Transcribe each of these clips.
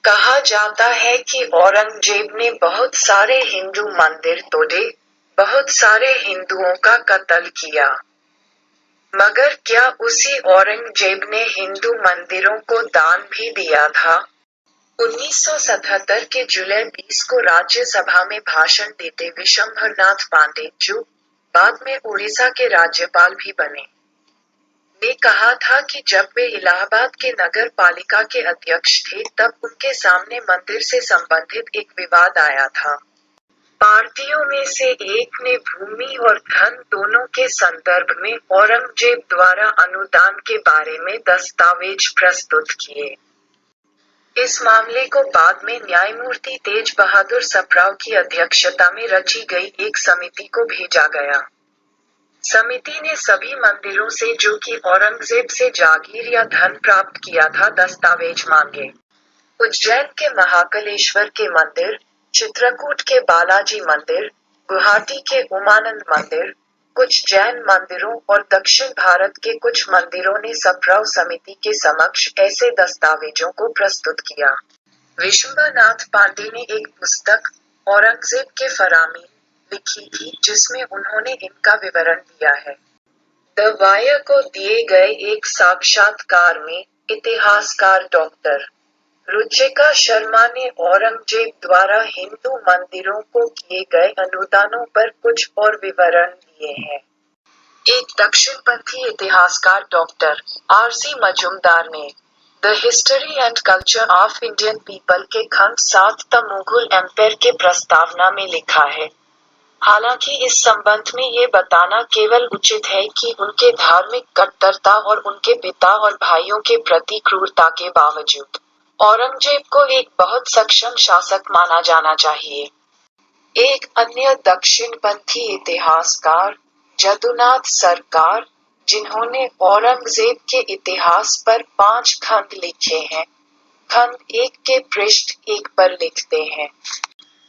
कहा जाता है कि औरंगजेब ने बहुत सारे हिंदू मंदिर तोड़े, बहुत सारे हिंदुओं का कत्ल किया। मगर क्या उसी औरंगजेब ने हिंदू मंदिरों को दान भी दिया था? 1977 के जुलाई 20 को राज्यसभा में भाषण देते विशंभरनाथ पांडे, जो बाद में उड़ीसा के राज्यपाल भी बने, ने कहा था कि जब वे इलाहाबाद के नगर पालिका के अध्यक्ष थे तब उनके सामने मंदिर से संबंधित एक विवाद आया था। पार्टियों में से एक ने भूमि और धन दोनों के संदर्भ में औरंगजेब द्वारा अनुदान के बारे में दस्तावेज प्रस्तुत किए। इस मामले को बाद में न्यायमूर्ति तेज बहादुर सप्राव की अध्यक्षता में रची गई एक समिति को भेजा गया। समिति ने सभी मंदिरों से जो कि औरंगजेब से जागीर या धन प्राप्त किया था दस्तावेज मांगे। उज्जैन के महाकालेश्वर के मंदिर, चित्रकूट के बालाजी मंदिर, गुवाहाटी के उमानंद मंदिर, कुछ जैन मंदिरों और दक्षिण भारत के कुछ मंदिरों ने सप्राव समिति के समक्ष ऐसे दस्तावेजों को प्रस्तुत किया। विशंभरनाथ पांडे ने एक पुस्तक, औरंगजेब के फरामीन, लिखी थी जिसमें उन्होंने इनका विवरण दिया है। द वायर को दिए गए एक साक्षात्कार में, इतिहासकार डॉक्टर रुचिका शर्मा ने औरंगजेब द्वारा हिंदू मंदिरों को किए गए अनुदानों पर कुछ और विवरण दिए हैं। एक दक्षिणपंथी इतिहासकार डॉक्टर आर.सी. मजुमदार ने the history and culture of Indian people के खंड 7 द मुगल एम्पायर के प्रस्तावना में लिखा है। हालांकि इस संबंध में ये बताना केवल उचित है कि उनके धार्मिक कट्टरता और उनके पिता और भाइयों के प्रति क्रूरता के बावजूद औरंगजेब को एक बहुत सक्षम शासक माना जाना चाहिए। एक अन्य दक्षिणपंथी इतिहासकार, जदुनाथ सरकार, जिन्होंने औरंगजेब के इतिहास पर 5 खंड लिखे हैं, खंड 1 के पृष्ठ 1 पर लिखते हैं।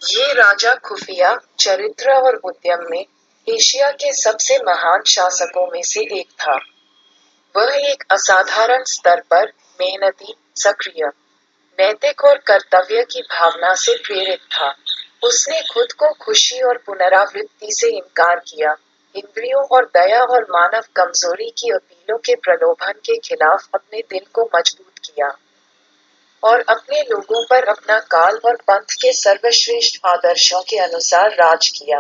ये राजा खुफिया, चरित्र और उद्यम में एशिया के सबसे महान शासकों में से एक था। वह एक असाधारण स्तर पर मेहनती, सक्रिय, नैतिक और कर्तव्य की भावना से प्रेरित था। उसने खुद को खुशी और पुनरावृत्ति से इनकार किया, इंद्रियों और दया और मानव कमजोरी की अपीलों के प्रलोभन के खिलाफ अपने दिल को मजबूत किया, और अपने लोगों पर अपना काल और पंथ के सर्वश्रेष्ठ आदर्शों के अनुसार राज किया।